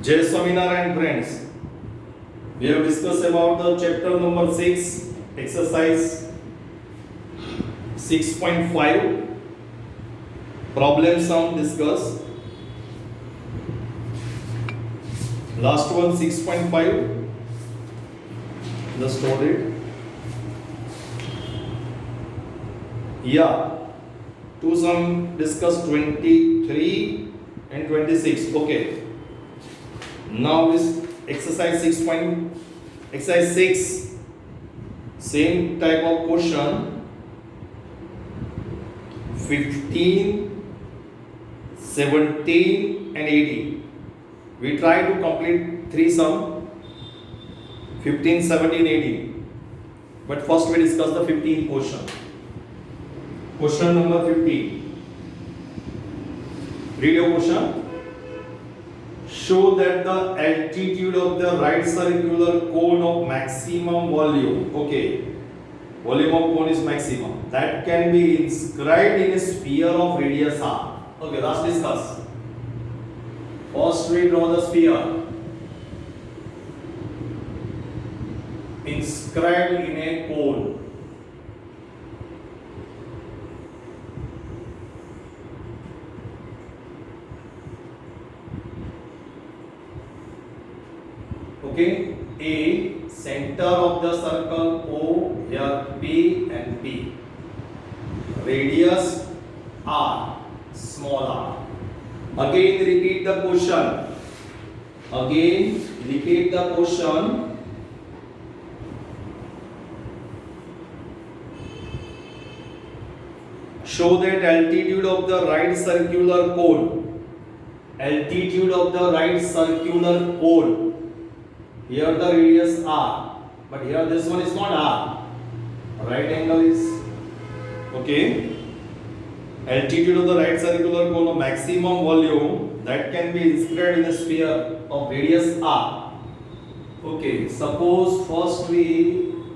Jai Swaminarayan friends, we have discussed about the chapter number 6, exercise 6.5, problem sum discussed. Last one 6.5, just hold it. Yeah, two sum discussed 23 and 26. Okay. Now is exercise 6, same type of question, 15, 17 and 18. We try to complete three sum, 15, 17, 18. But first we discuss the 15th question. Question number 15. Read your question. Show that the altitude of the right circular cone of maximum volume, okay, volume of cone is maximum, that can be inscribed in a sphere of radius r. Okay, let's discuss. First we draw the sphere inscribed in a cone. Okay, A, center of the circle O, here P and P. Radius R, small r. Again repeat the question. Show that altitude of the right circular cone. Here the radius r, but here this one is not r. Right angle is okay. Altitude of the right circular cone of maximum volume, that can be inscribed in a sphere of radius r. Okay, suppose first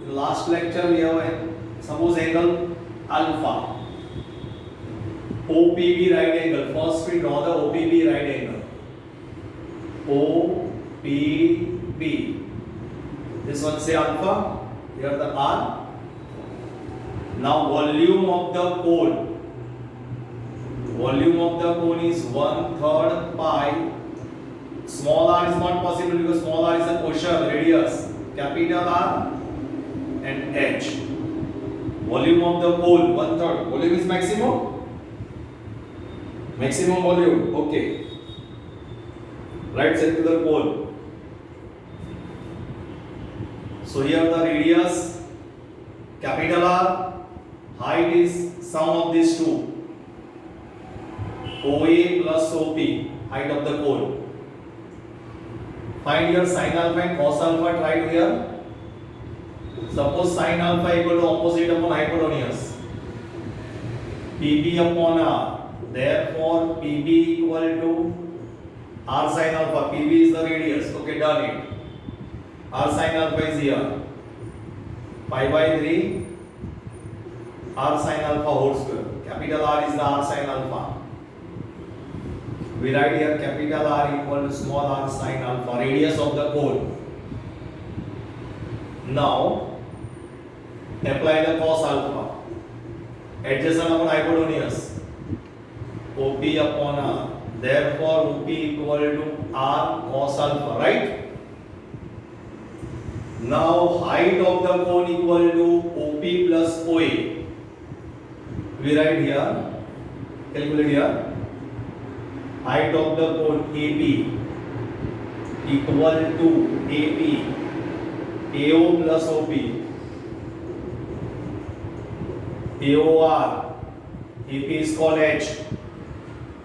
last lecture we have suppose angle alpha. OPB right angle. First we draw the OPB right angle. OPB. This one say alpha, here the R. Now volume of the cone. Volume of the cone is 1/3 pi. Small r is not possible because small r is a quotient, radius. Capital R and H. Volume of the cone 1/3. Volume is maximum. Maximum volume. Okay. Right circular cone. So here the radius, capital R, height is sum of these two, OA plus OP, height of the cone. Find your sin alpha and cos alpha, try to here. Suppose sin alpha equal to opposite upon hypotenuse, PB upon R, therefore PB equal to R sin alpha, PB is the radius, okay, done it. R sin alpha is here, pi by 3 R sin alpha whole square. Capital R is the R sin alpha. We write here capital R equal to small r sin alpha, radius of the cone. Now apply the cos alpha, adjacent upon hypotenuse, OP upon R, therefore OP equal to R cos alpha, right? Now height of the cone equal to OP plus OA. We write here, calculate here. Height of the cone AP equal to AP, AO plus OP, AOR, AP is called H,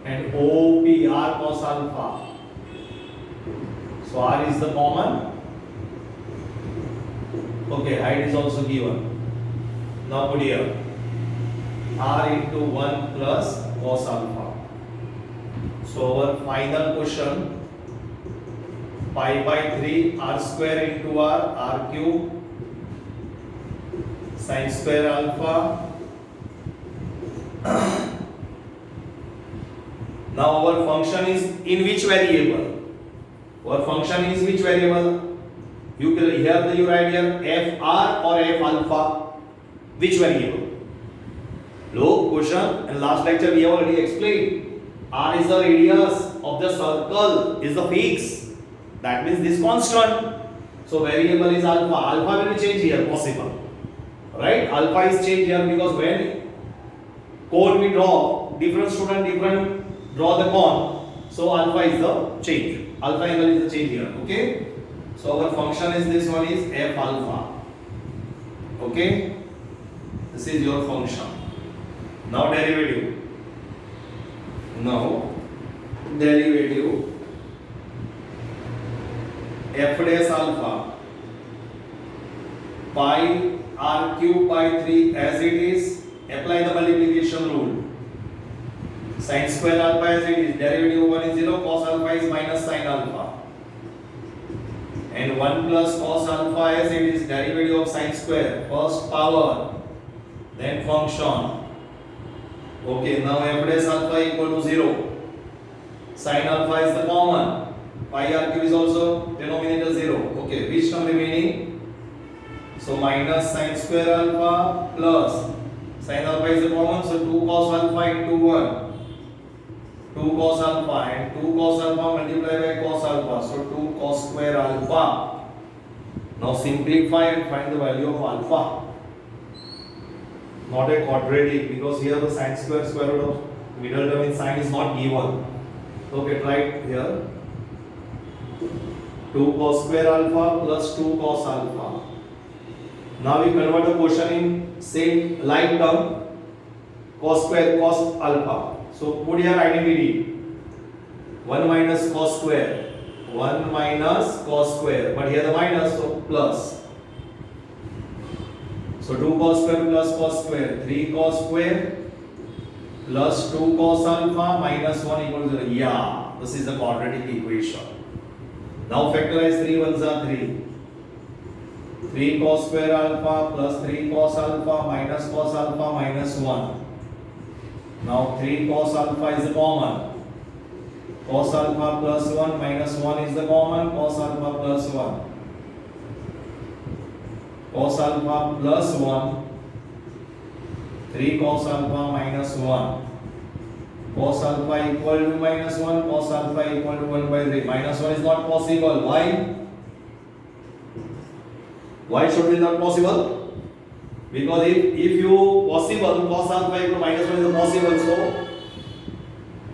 and OP R cos alpha. So R is the common. Okay, height is also given. Now put here R into 1 plus cos alpha. So our final question, pi by 3 r square into r cube sin square alpha. Now our function is in which variable? Our function is which variable? You can here you write here fr or f alpha. Which variable? Look, question in last lecture we have already explained. R is the radius of the circle, is the fix. That means this constant. So variable is alpha. Alpha will be changed here, possible. Right? Alpha is changed here because when cone we draw, different student different draw the cone. So alpha is the change. Alpha angle is the change here. Okay? So our function is this one is f alpha. Okay? This is your function. Now derivative. Now derivative f dash alpha pi r cube by 3 as it is. Apply the multiplication rule. Sin square alpha as it is. Derivative of 1 is 0. Cos alpha is minus sin alpha. And 1 plus cos alpha as it is. Derivative of sin square. First power. Then function. Okay, now f dash alpha equal to 0. Sin alpha is the common. Pi r cube is also denominator 0. Okay, which term remaining? So minus sin square alpha plus sin alpha is the common. So 2 cos alpha into 1. 2 cos alpha and 2 cos alpha multiplied by cos alpha. So 2 cos square alpha. Now simplify and find the value of alpha. Not a quadratic because here the sin square root of middle term in sin is not given. Okay, try it here. 2 cos square alpha plus 2 cos alpha. Now we convert the quotient in same like term cos square cos alpha. So put here identity 1 minus cos square 1 minus cos square, but here the minus, so plus. So 2 cos square plus cos square 3 cos square plus 2 cos alpha minus 1 equal to 0. Yeah, this is the quadratic equation. Now factorize 3 ones are 3. 3 cos square alpha plus 3 cos alpha minus cos alpha minus 1. Now 3 cos alpha is the common. Cos alpha plus 1 minus 1 is the common. Cos alpha plus 1. Cos alpha plus 1. 3 cos alpha minus 1. Cos alpha equal to minus 1. Cos alpha equal to 1 by 3. Minus 1 is not possible. Why? Why should it be not possible? Because if you possible cos alpha equal to minus 1 is possible, so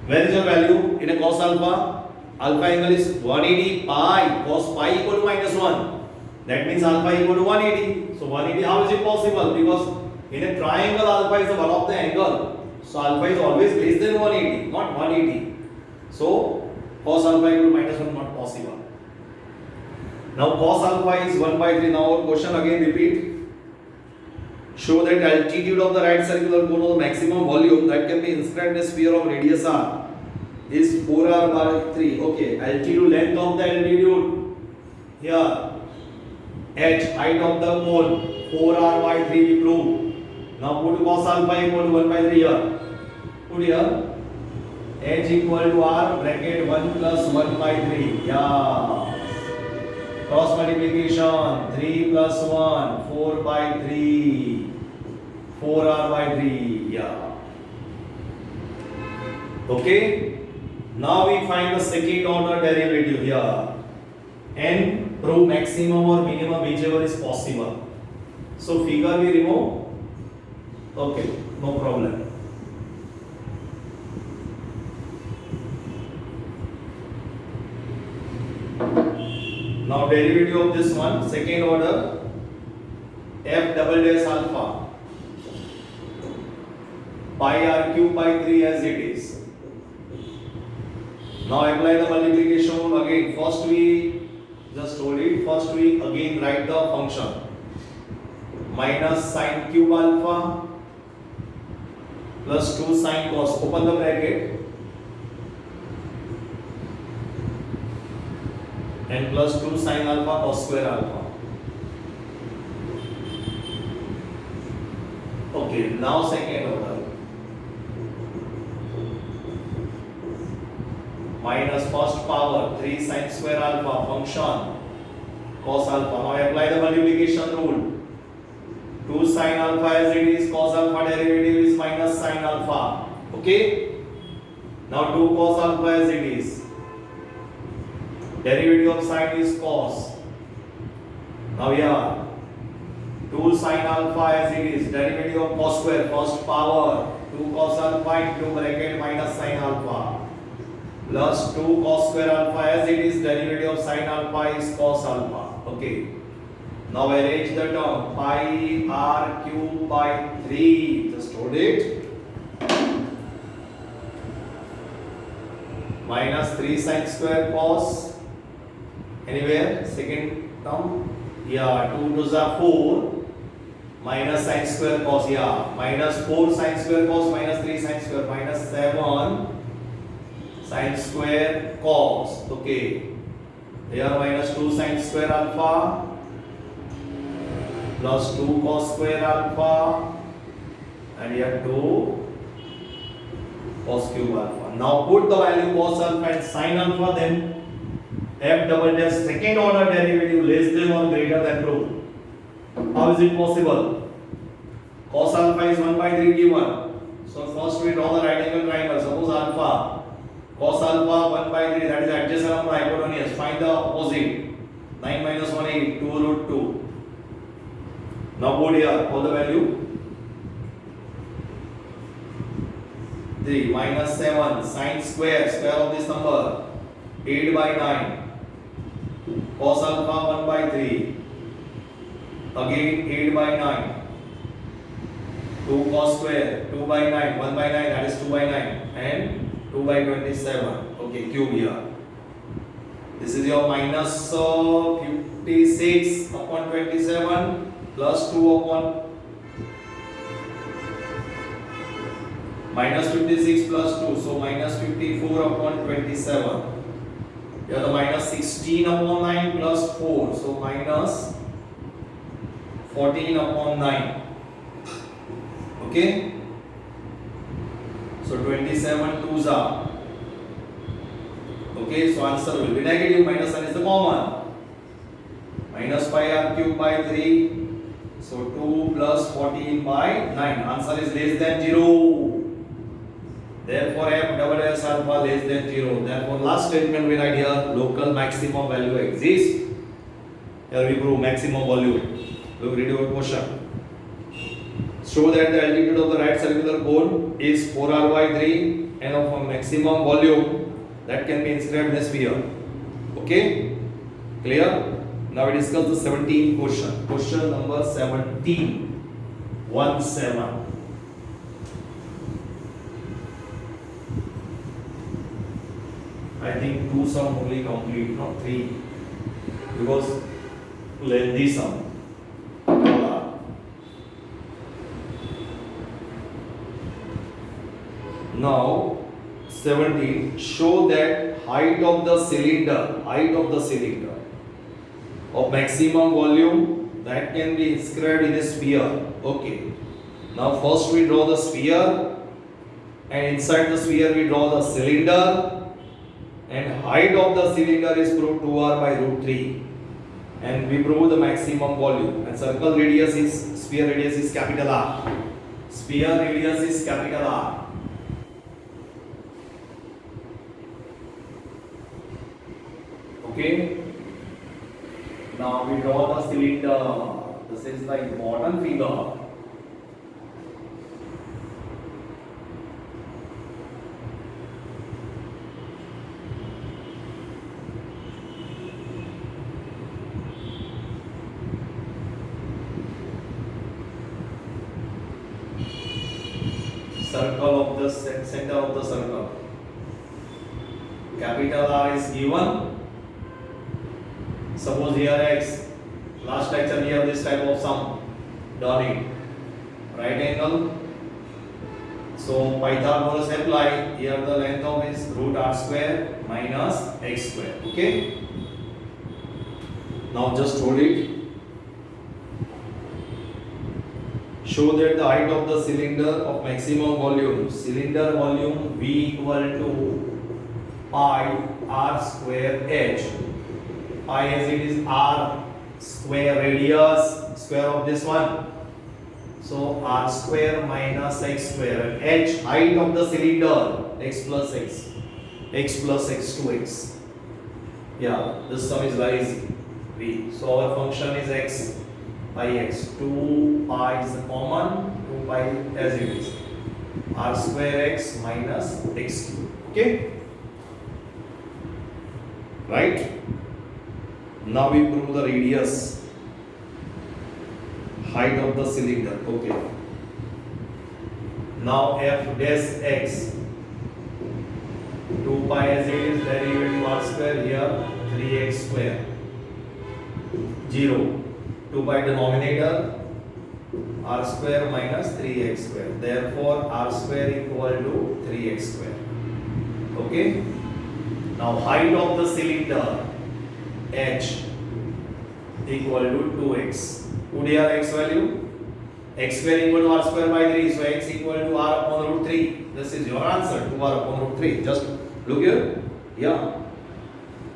where is your value in a cos alpha? Alpha angle is 180 pi. Cos pi equal to minus 1. That means alpha equal to 180. So 180, how is it possible? Because in a triangle alpha is the one of the angle. So alpha is always less than 180, not 180. So cos alpha equal to minus 1 not possible. Now cos alpha is 1 by 3. Now our question again repeat. Show that altitude of the right circular cone of the maximum volume that can be inscribed in a sphere of radius r is 4r by 3. Okay, altitude, length of the altitude here, h, height of the cone 4r by 3 we prove. Now put cos alpha equal to 1 by 3 here. Put here h equal to r bracket 1 plus 1 by 3. Yeah. Cross multiplication 3 plus 1 4 by 3. 4r by 3. Yeah. Okay. Now we find the second order derivative here and prove maximum or minimum whichever is possible. So figure we remove. Okay, no problem. Now derivative of this one, second order, f double dash alpha pi r cube by 3 as it is. Now apply the multiplication rule again. First we just told it. First we again write the function minus sin cube alpha plus 2 sin cos. Open the bracket and plus 2 sin alpha cos square alpha. Okay, now second order minus first power 3 sin square alpha function cos alpha. Now apply the multiplication rule. 2 sin alpha as it is, cos alpha derivative is minus sin alpha. Okay? Now 2 cos alpha as it is. Derivative of sin is cos. Now here 2 sin alpha as it is, derivative of cos square, first power 2 cos alpha into bracket minus sin alpha plus 2 cos square alpha as it is, derivative of sin alpha is cos alpha. Okay. Now arrange the term pi r cube by 3. Just hold it. Minus 3 sin square cos. Anywhere? Second term? Yeah, 2 to the 4. Minus sin square cos. Yeah. Minus 4 sin square cos minus 3 sin square minus 7 sin square cos. Okay. Here minus 2 sin square alpha plus 2 cos square alpha and here 2 cos cube alpha. Now put the value cos alpha and sin alpha, then f double dash second order derivative less than or greater than proof. How is it possible? Cos alpha is 1 by 3 given. So first we draw the right angle triangle. Suppose alpha cos alpha 1 by 3, that is adjacent of hypotenuse. Find the opposite. 9 minus 1 8, 2 root 2. Now put here all the value. 3 minus 7 sin square, square of this number 8 by 9. Cos alpha 1 by 3. Again 8 by 9. 2 cos square 2 by 9, 1 by 9, that is 2 by 9 and 2 by 27. Okay, cube here. This is your minus 56 upon 27 plus 2 upon minus 56 plus 2, so minus 54 upon 27. Here the minus 16 upon 9 plus 4, so minus 14 upon 9. Okay, so 27 twos are. Okay, so answer will be negative. Minus sign is the common. Minus pi r cube by 3. So 2 plus 14 by 9. Answer is less than 0. Therefore f double s alpha less than 0. Therefore last statement we write here local maximum value exists. Here we prove maximum volume. We will read your question. Show that the altitude of the right circular cone is 4r by 3 and of a maximum volume that can be inscribed in a sphere. Okay? Clear? Now we discuss the 17th question. Question number 17. 1-7. I think 2 sum only complete, not 3. Because lengthy sum. Now 17, show that height of the cylinder of maximum volume that can be inscribed in a sphere. Okay. Now first we draw the sphere and inside the sphere we draw the cylinder and height of the cylinder is proved 2r by root 3 and we prove the maximum volume and sphere radius is capital R. Sphere radius is capital R. Okay. Now we draw the cylinder. This is the important figure. Circle of the center of the circle. Capital R is given. Suppose here x, last lecture we have this type of sum, done it, right angle, so Pythagoras apply, here the length of is root r square minus x square, okay. Now just hold it. Show that the height of the cylinder of maximum volume, cylinder volume V equal to pi r square h. Pi as it is r square radius square of this one. So r square minus x square, and h height of the cylinder, x plus x, x plus x to x. Yeah, this sum is very easy. V. So our function is x pi x. 2 pi is common, 2 pi as it is. R square x minus x cube. Okay? Right? Now we prove the radius, height of the cylinder. Okay. Now f dash x, 2 pi as it is, derivative r square, here 3x square, 0, 2 pi denominator, r square minus 3x square, therefore r square equal to 3x square. Okay. Now height of the cylinder, h, equal to 2x. Put here x value, x square equal to r square by 3, so x equal to r upon root 3. This is your answer, 2r upon root 3. Just look here. Yeah.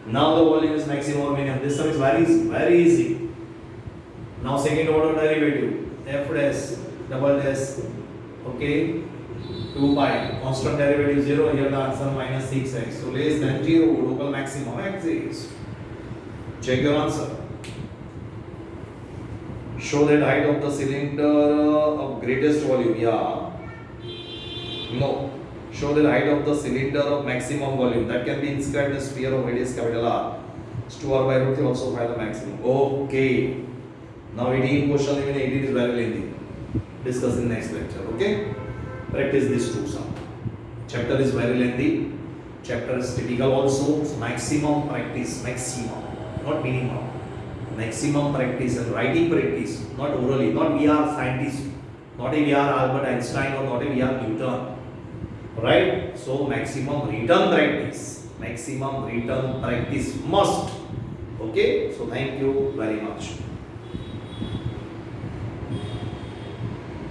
Now the volume is maximum or minimum. This sum is very easy. Now second order derivative, f dash double dash, okay, 2 pi, constant derivative 0, here the answer minus 6x. So less than 0, local maximum exists. Check your answer. Show that height of the cylinder of greatest volume. Yeah. No. Show that height of the cylinder of maximum volume. That can be inscribed in the sphere of radius capital R. It's 2r by root 3, also find the maximum. Okay. Now 18 question, even 18 is very lengthy. Discuss in next lecture. Okay. Practice this too some. Chapter is very lengthy. Chapter is typical also. So maximum practice, maximum, not minimum. Maximum practice and writing practice, not orally. Not we are scientists, not we are Albert Einstein or not we are Newton. Right? So maximum written practice. Maximum written practice must. Okay? So thank you very much.